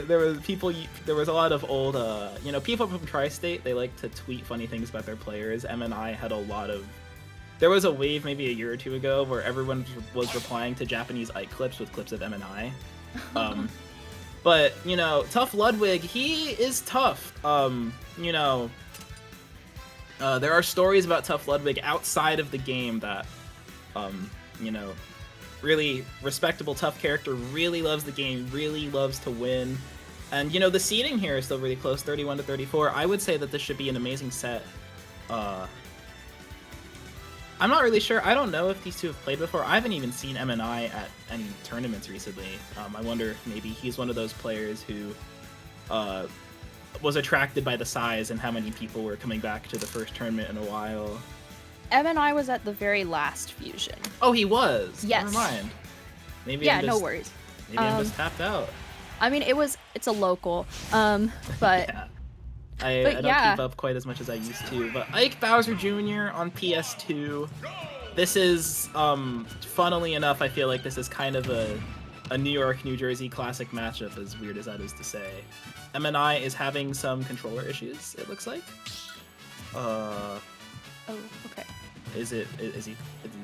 there was a lot of old, people from Tri-State, they like to tweet funny things about their players. MNI had a lot of, there was a wave maybe a year or two ago where everyone was replying to Japanese Ike clips with clips of MNI. But, ToughLudwig, he is tough. There are stories about ToughLudwig outside of the game that, really respectable, tough character, really loves the game, really loves to win. And, the seeding here is still really close, 31 to 34. I would say that this should be an amazing set. I'm not really sure. I don't know if these two have played before. I haven't even seen MNI at any tournaments recently. I wonder if maybe he's one of those players who was attracted by the size and how many people were coming back to the first tournament in a while. MNI was at the very last fusion. Oh, he was? Yes. Never mind. Maybe no worries. Maybe I'm just tapped out. I mean, it's a local, but... Yeah. I don't keep up quite as much as I used to, but Ike Bowser Jr. on PS2. This is, funnily enough, I feel like this is kind of a New York, New Jersey classic matchup, as weird as that is to say. MNI is having some controller issues, it looks like. Oh, okay. Is he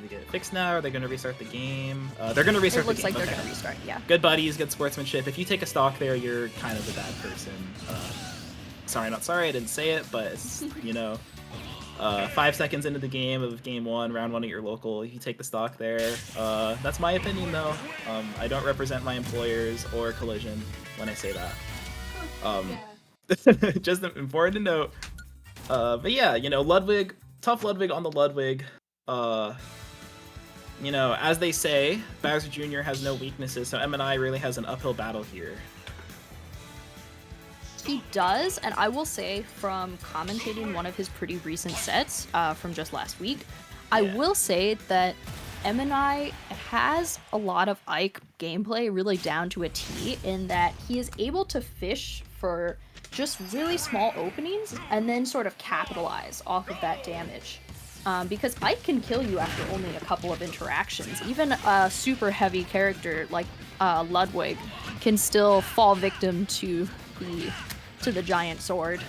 get it fixed now? Are they going to restart the game? They're going to restart the game. It looks like they're going to restart, yeah. Good buddies, good sportsmanship. If you take a stock there, you're kind of a bad person. Sorry, not sorry, I didn't say it, but it's, 5 seconds into the game of game 1, round 1 at your local, you take the stock there. That's my opinion, though. I don't represent my employers or Collision when I say that. Just important to note. But yeah, Ludwig, ToughLudwig on the Ludwig. As they say, Bowser Jr. has no weaknesses, so MNI really has an uphill battle here. He does, and I will say from commentating one of his pretty recent sets from just last week, I will say that MNI has a lot of Ike gameplay really down to a T in that he is able to fish for just really small openings and then sort of capitalize off of that damage. Because Ike can kill you after only a couple of interactions. Even a super heavy character like Ludwig can still fall victim to the giant sword.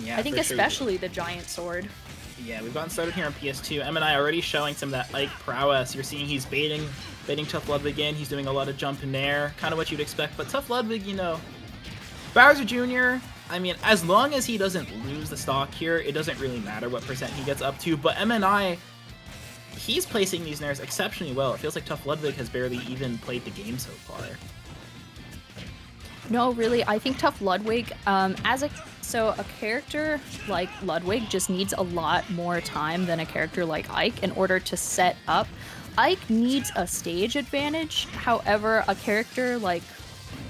Yeah, I think especially the giant sword. Yeah, we've gotten started here on PS2. MNI already showing some of that Ike prowess. You're seeing he's baiting ToughLudwig in. He's doing a lot of jump in there, kind of what you'd expect. But ToughLudwig, Bowser Jr., I mean, as long as he doesn't lose the stock here, it doesn't really matter what percent he gets up to. But MNI, he's placing these nairs exceptionally well. It feels like ToughLudwig has barely even played the game so far. No, really, I think ToughLudwig, a character like Ludwig just needs a lot more time than a character like Ike in order to set up. Ike needs a stage advantage, however, a character like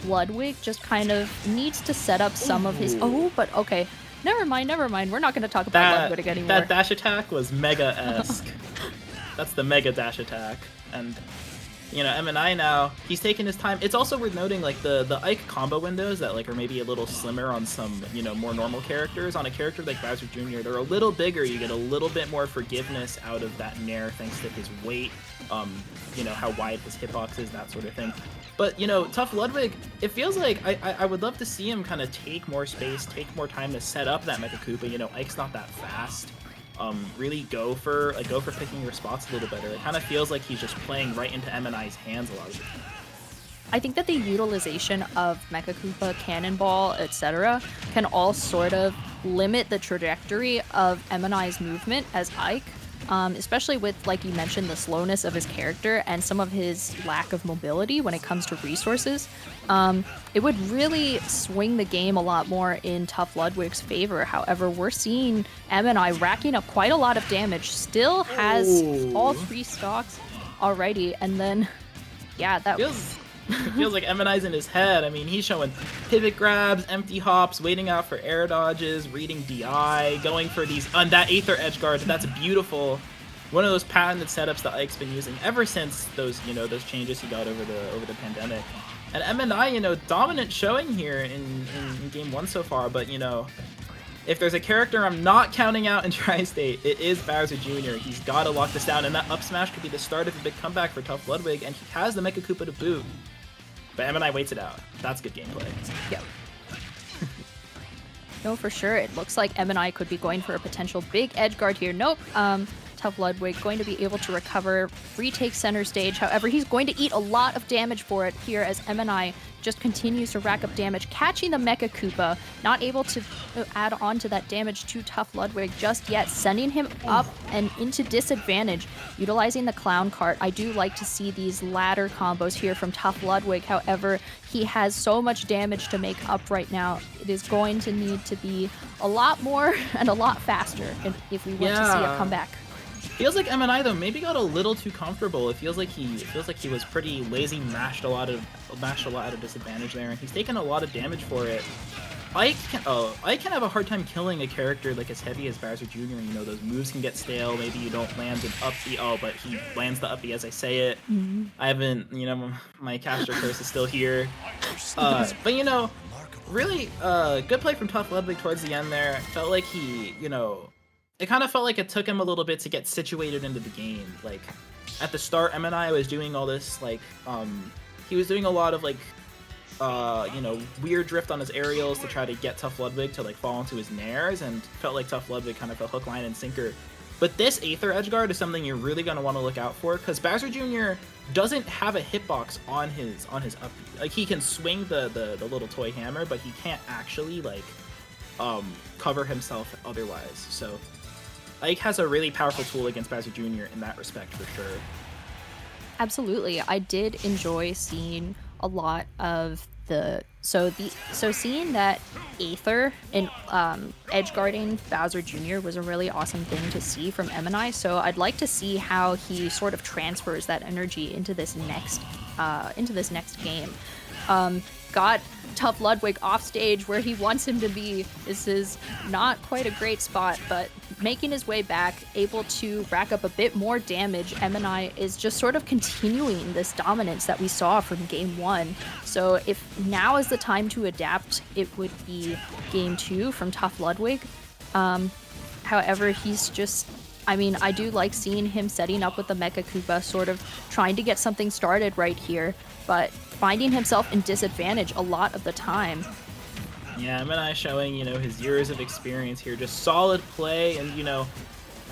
Ludwig just kind of needs to set up some of his... Oh, but okay. Never mind. We're not going to talk about Ludwig anymore. That dash attack was mega-esque. That's the mega dash attack. And... MNI now, he's taking his time. It's also worth noting, like, the Ike combo windows that, like, are maybe a little slimmer on some, more normal characters. On a character like Bowser Jr., they're a little bigger. You get a little bit more forgiveness out of that nair thanks to his weight, how wide his hitbox is, that sort of thing. But, ToughLudwig, it feels like I would love to see him kind of take more space, take more time to set up that Mecha Koopa. Ike's not that fast. Really go for picking your spots a little better. It kind of feels like he's just playing right into MNI's hands a lot of the time. I think that the utilization of Mecha Koopa, Cannonball, etc. can all sort of limit the trajectory of MNI's movement as Ike, especially with, like you mentioned, the slowness of his character and some of his lack of mobility when it comes to resources. It would really swing the game a lot more in ToughLudwig's favor. However, we're seeing MNI racking up quite a lot of damage, still has all 3 stocks already, and then, yeah, that feels like MNI's in his head. I mean, he's showing pivot grabs, empty hops, waiting out for air dodges, reading DI, going for these that Aether edge guard. That's beautiful. One of those patented setups that Ike's been using ever since those changes he got over the pandemic. And MNI, dominant showing here in game 1 so far, but if there's a character I'm not counting out in Tri-State, it is Bowser Jr. He's got to lock this down, and that up smash could be the start of a big comeback for ToughLudwig, and he has the Mecha Koopa to boot. But MNI waits it out. That's good gameplay. Yep. No, for sure. It looks like MNI could be going for a potential big edge guard here. Nope. ToughLudwig going to be able to recover, retake center stage. However, he's going to eat a lot of damage for it here as MNI just continues to rack up damage, catching the Mecha Koopa, not able to add on to that damage to ToughLudwig just yet, sending him up and into disadvantage, utilizing the Clown Cart. I do like to see these ladder combos here from ToughLudwig. However, he has so much damage to make up right now. It is going to need to be a lot more and a lot faster if we want to see a comeback. Feels like MNI though maybe got a little too comfortable. It feels like he was pretty lazy, mashed a lot of disadvantage there, and he's taken a lot of damage for it. Ike can have a hard time killing a character like as heavy as Bowser Jr. You know, those moves can get stale. Maybe you don't land an up B. Oh, but he lands the up B as I say it. I haven't, you know, my caster curse is still here. But you know, really good play from ToughLudwig towards the end there. Felt like he, you know, it kind of felt like it took him a little bit to get situated into the game. Like at the start, MNI was doing all this like he was doing a lot of like you know, weird drift on his aerials to try to get ToughLudwig to like fall into his nairs, and felt like ToughLudwig kind of a hook, line, and sinker. But this Aether edgeguard is something you're really going to want to look out for, because Bowser Jr. doesn't have a hitbox on his up B. Like he can swing the little toy hammer, but he can't actually like cover himself otherwise. So Ike has a really powerful tool against Bowser Jr. in that respect for sure. Absolutely. I did enjoy seeing a lot of seeing that Aether in edge guarding Bowser Jr. was a really awesome thing to see from MNI. So I'd like to see how he sort of transfers that energy into this next game. Got ToughLudwig off stage where he wants him to be. This is not quite a great spot, but making his way back, able to rack up a bit more damage. MNI is just sort of continuing this dominance that we saw from game 1. So if now is the time to adapt, it would be game 2 from ToughLudwig. However, he's just, I mean, I do like seeing him setting up with the Mecha Koopa, sort of trying to get something started right here, but finding himself in disadvantage a lot of the time. Yeah, MNI showing, you know, his years of experience here, just solid play, and, you know,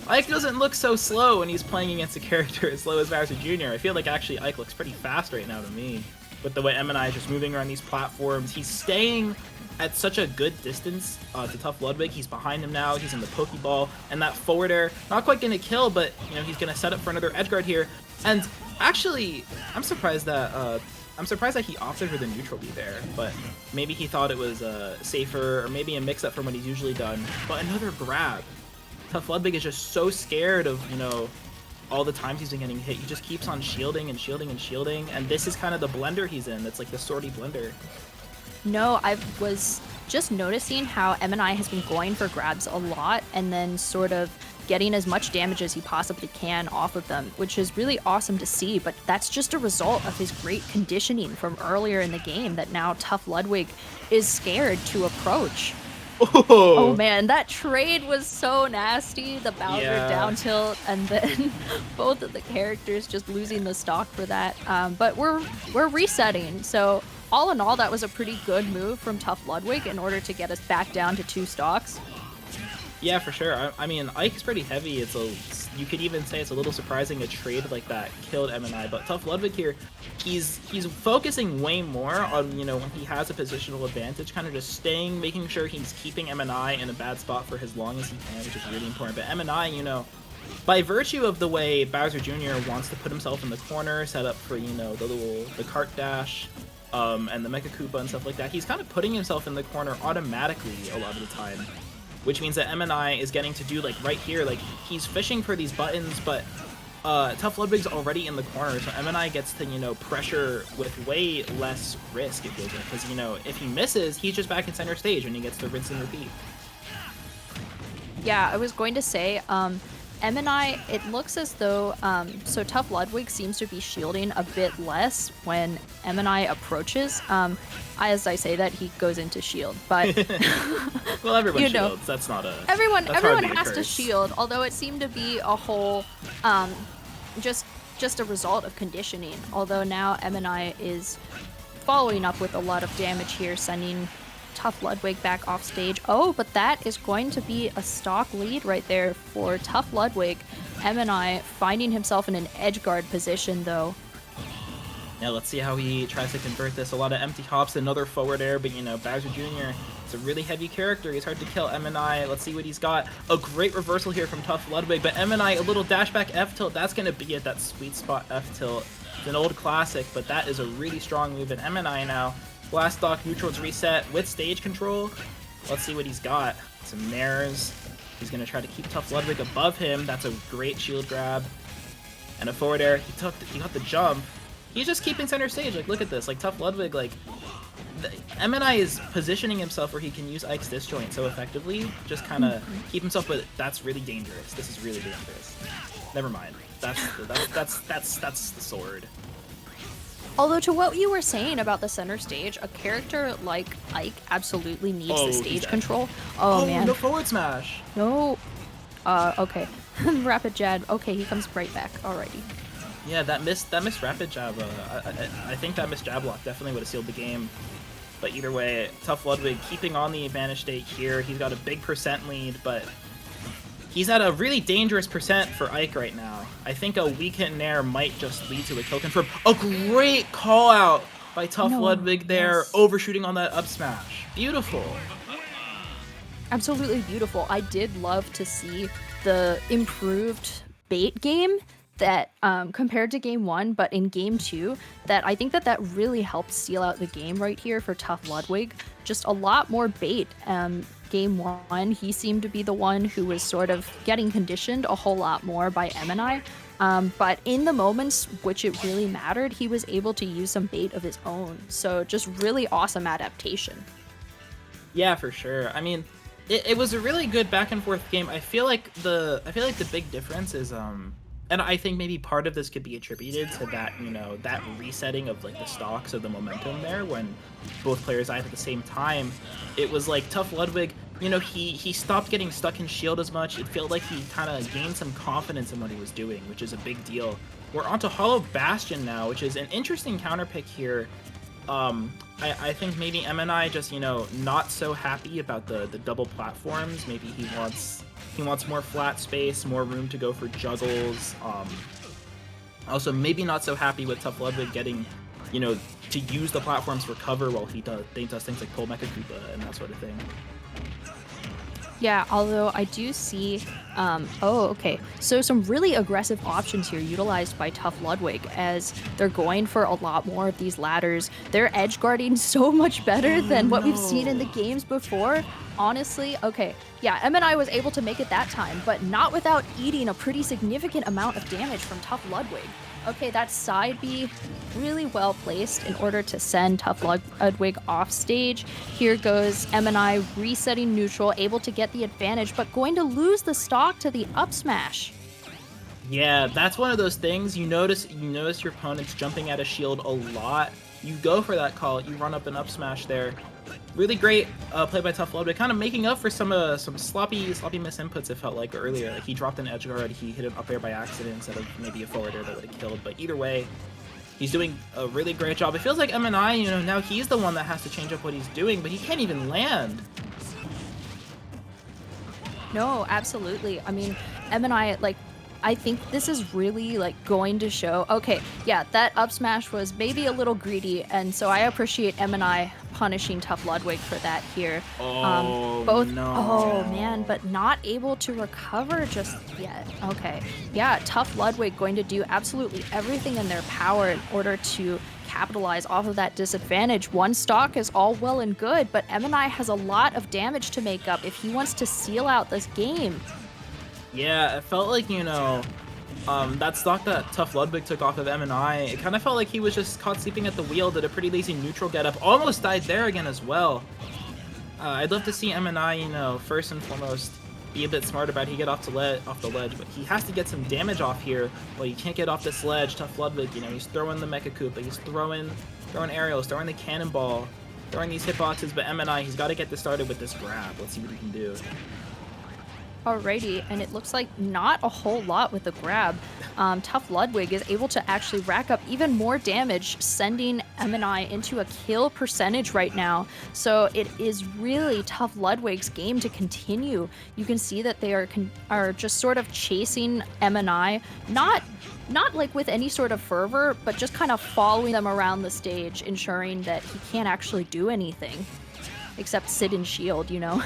Ike doesn't look so slow when he's playing against a character as slow as Bowser Jr. I feel like actually Ike looks pretty fast right now to me, with the way MNI is just moving around these platforms. He's staying at such a good distance to ToughLudwig. He's behind him now, he's in the Pokeball, and that forward air, not quite gonna kill, but, you know, he's gonna set up for another edgeguard here. And actually, I'm surprised that he opted for the neutral B there, but maybe he thought it was safer, or maybe a mix-up from what he's usually done. But another grab. ToughLudwig is just so scared of, you know, all the times he's been getting hit. He just keeps on shielding and shielding and shielding, and this is kind of the blender he's in. It's like the sortie blender. No, I was just noticing how MNI has been going for grabs a lot, and then sort of getting as much damage as he possibly can off of them, which is really awesome to see, but that's just a result of his great conditioning from earlier in the game that now ToughLudwig is scared to approach. Oh man, that trade was so nasty. The Bowser down tilt, and then both of the characters just losing the stock for that. But we're resetting, so all in all, that was a pretty good move from ToughLudwig in order to get us back down to 2 stocks. Yeah, for sure. I mean, Ike is pretty heavy. You could even say it's a little surprising a trade like that killed MNI. But ToughLudwig here, he's focusing way more on, you know, when he has a positional advantage, kind of just making sure he's keeping MNI in a bad spot for as long as he can, which is really important. But MNI, you know, by virtue of the way Bowser Jr. wants to put himself in the corner, set up for, you know, the cart dash, and the Mecha Koopa and stuff like that, he's kind of putting himself in the corner automatically a lot of the time. Which means that MNI is getting to do, like, right here, like, he's fishing for these buttons, but ToughLudwig's already in the corner, so MNI gets to, you know, pressure with way less risk, it feels like, because, you know, if he misses, he's just back in center stage, and he gets to rinse and repeat. Yeah, I was going to say, MNI, it looks as though, so ToughLudwig seems to be shielding a bit less when MNI approaches. As I say that, he goes into shield, but well, everyone shields. That's not a everyone has to shield. Although it seemed to be a whole, just a result of conditioning. Although now MNI is following up with a lot of damage here, sending ToughLudwig back off stage. Oh, but that is going to be a stock lead right there for ToughLudwig. MNI finding himself in an edge guard position, though. Yeah, let's see how he tries to convert this. A lot of empty hops, another forward air, but, you know, Bowser Jr. is a really heavy character. He's hard to kill. MNI, let's see what he's got. A great reversal here from ToughLudwig, but MNI, a little dashback F-tilt. That's going to be it, that sweet spot F-tilt. It's an old classic, but that is a really strong move. And MNI now, last stock neutrals reset with stage control. Let's see what he's got. Some nairs. He's going to try to keep ToughLudwig above him. That's a great shield grab. And a forward air. He got the jump. He's just keeping center stage. Like, look at this. Like, ToughLudwig, like, MNI is positioning himself where he can use Ike's disjoint so effectively. Just kind of keep himself, but that's really dangerous. This is really dangerous. Never mind. That's the sword. Although, to what you were saying about the center stage, a character like Ike absolutely needs the stage control. Oh, man. No forward smash. No. Okay. Rapid jab. Okay, he comes right back. Alrighty. Yeah, that missed rapid jab. I think that missed jab block definitely would have sealed the game. But either way, ToughLudwig keeping on the advantage state here. He's got a big percent lead, but he's at a really dangerous percent for Ike right now. I think a weak hit nair might just lead to a kill confirm. A great call out by ToughLudwig there, overshooting on that up smash. Beautiful. Absolutely beautiful. I did love to see the improved bait game that compared to game 1, but in game 2, that I think that really helped seal out the game right here for ToughLudwig. Just a lot more bait. Game 1, he seemed to be the one who was sort of getting conditioned a whole lot more by MNI. But in the moments which it really mattered, he was able to use some bait of his own. So just really awesome adaptation. Yeah, for sure. I mean, it was a really good back and forth game. I feel like the big difference is and I think maybe part of this could be attributed to that, you know, that resetting of like the stocks of the momentum there when both players died at the same time. It was like ToughLudwig, you know, he stopped getting stuck in shield as much. It felt like he kind of gained some confidence in what he was doing, which is a big deal. We're onto Hollow Bastion now, which is an interesting counterpick here. I think maybe MNI just, you know, not so happy about the double platforms. Maybe he wants more flat space, more room to go for juggles. Also, maybe not so happy with ToughLudwig getting, you know, to use the platforms for cover while he does things like pull Mecha Koopa and that sort of thing. Yeah, although I do see, oh, okay. So some really aggressive options here utilized by ToughLudwig as they're going for a lot more of these ladders. They're edge guarding so much better than what we've seen in the games before. Honestly, okay. Yeah, MNI was able to make it that time, but not without eating a pretty significant amount of damage from ToughLudwig. Okay, that side B really well placed in order to send ToughLudwig off stage. Here goes MNI resetting neutral, able to get the advantage, but going to lose the stock to the up smash. Yeah, that's one of those things. You notice your opponent's jumping at a shield a lot. You go for that call, you run up an up smash there. Really great play by ToughLudwig, kind of making up for some sloppy miss inputs it felt like earlier. Like he dropped an edge guard, he hit an up air by accident instead of maybe a forward air that would have killed. But either way, he's doing a really great job. It feels like MNI, you know, now he's the one that has to change up what he's doing, but he can't even land. No, absolutely. I mean, MNI, like, I think this is really, like, going to show, okay, yeah, that up smash was maybe a little greedy, and so I appreciate MNI punishing ToughLudwig for that here. Oh, no. Oh, man, but not able to recover just yet. Okay. Yeah, ToughLudwig going to do absolutely everything in their power in order to capitalize off of that disadvantage. One stock is all well and good, but MNI has a lot of damage to make up if he wants to seal out this game. Yeah, it felt like, you know, that stock that ToughLudwig took off of MNI, it kind of felt like he was just caught sleeping at the wheel, did a pretty lazy neutral getup, almost died there again as well. I'd love to see MNI, you know, first and foremost, be a bit smart about he get off the ledge, but he has to get some damage off here. Well, you can't get off this ledge. ToughLudwig, you know, he's throwing the Mecha Koopa, he's throwing aerials, throwing the cannonball, throwing these hitboxes, but MNI, he's got to get this started with this grab. Let's see what he can do. Alrighty, and it looks like not a whole lot with the grab. ToughLudwig is able to actually rack up even more damage, sending MNI into a kill percentage right now. So it is really ToughLudwig's game to continue. You can see that they are just sort of chasing MNI, not like with any sort of fervor, but just kind of following them around the stage, ensuring that he can't actually do anything except sit and shield, you know.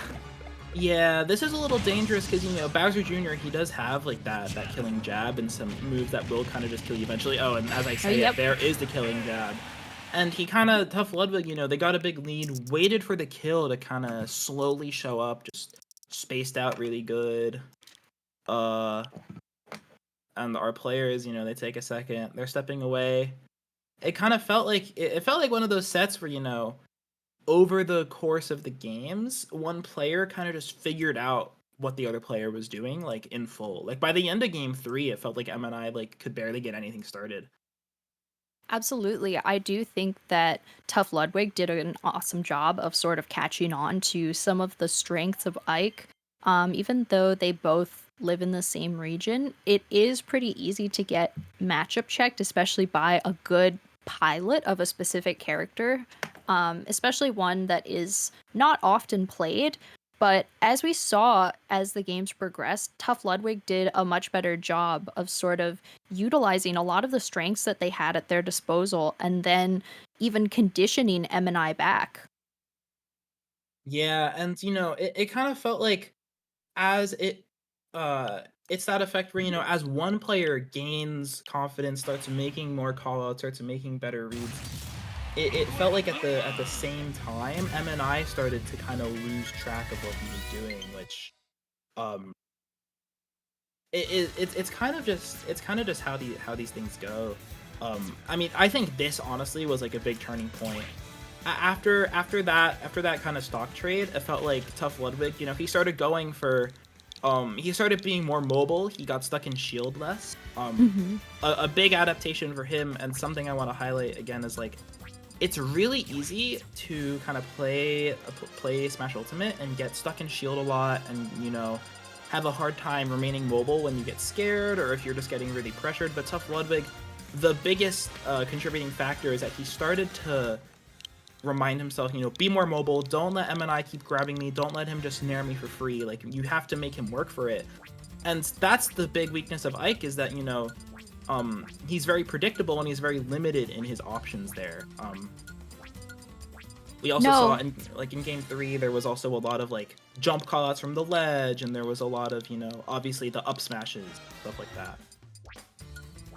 Yeah, this is a little dangerous because, you know, Bowser Jr., he does have, like, that killing jab and some moves that will kind of just kill you eventually. Oh, and as I say Yep. it, there is the killing jab. And he kind of, ToughLudwig, you know, they got a big lead, waited for the kill to kind of slowly show up, just spaced out really good. And our players, you know, they take a second, they're stepping away. It kind of felt like, it felt like one of those sets where, you know, over the course of the games, one player kind of just figured out what the other player was doing, like, in full. Like, by the end of game 3, it felt like MNI, like, could barely get anything started. Absolutely. I do think that ToughLudwig did an awesome job of sort of catching on to some of the strengths of Ike. Even though they both live in the same region, it is pretty easy to get matchup checked, especially by a good pilot of a specific character, especially one that is not often played. But as we saw as the games progressed, ToughLudwig did a much better job of sort of utilizing a lot of the strengths that they had at their disposal and then even conditioning MNI back. Yeah, and, you know, it kind of felt like as it's that effect where, you know, as one player gains confidence, starts making more callouts, starts making better reads, it felt like at the same time, MNI started to kind of lose track of what he was doing, which um it's kind of just how these things go. I mean, I think this honestly was like a big turning point. After that kind of stock trade, it felt like ToughLudwig, you know, he started going for he started being more mobile. He got stuck in shield less. Hmm. A big adaptation for him, and something I want to highlight again is, like, it's really easy to kind of play Smash Ultimate and get stuck in shield a lot, and, you know, have a hard time remaining mobile when you get scared or if you're just getting really pressured. But ToughLudwig, the biggest contributing factor is that he started to remind himself, you know, be more mobile. Don't let MNI keep grabbing me. Don't let him just nair me for free. Like, you have to make him work for it. And that's the big weakness of Ike, is that, you know, he's very predictable and he's very limited in his options there. We also saw in game 3, there was also a lot of, like, jump callouts from the ledge, and there was a lot of, you know, obviously the up smashes, stuff like that.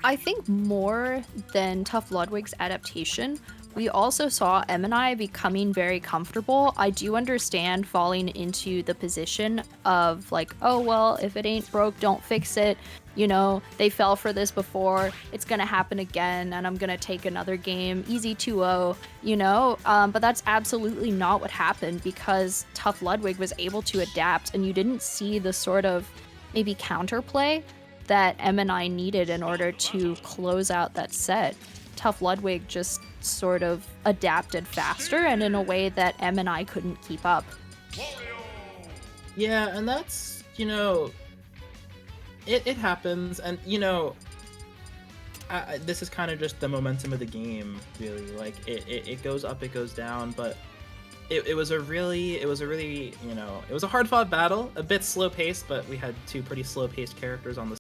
I think more than ToughLudwig's adaptation, we also saw MNI becoming very comfortable. I do understand falling into the position of like, oh, well, if it ain't broke, don't fix it. You know, they fell for this before. It's going to happen again, and I'm going to take another game. Easy 2-0, you know? But that's absolutely not what happened, because ToughLudwig was able to adapt, and you didn't see the sort of maybe counterplay that MNI needed in order to close out that set. ToughLudwig just sort of adapted faster and in a way that MNI couldn't keep up. Yeah, and that's, you know, it happens, and, you know, this is kind of just the momentum of the game, really. Like, it goes up, it goes down, but it was a really, you know, it was a hard-fought battle, a bit slow-paced, but we had two pretty slow-paced characters on the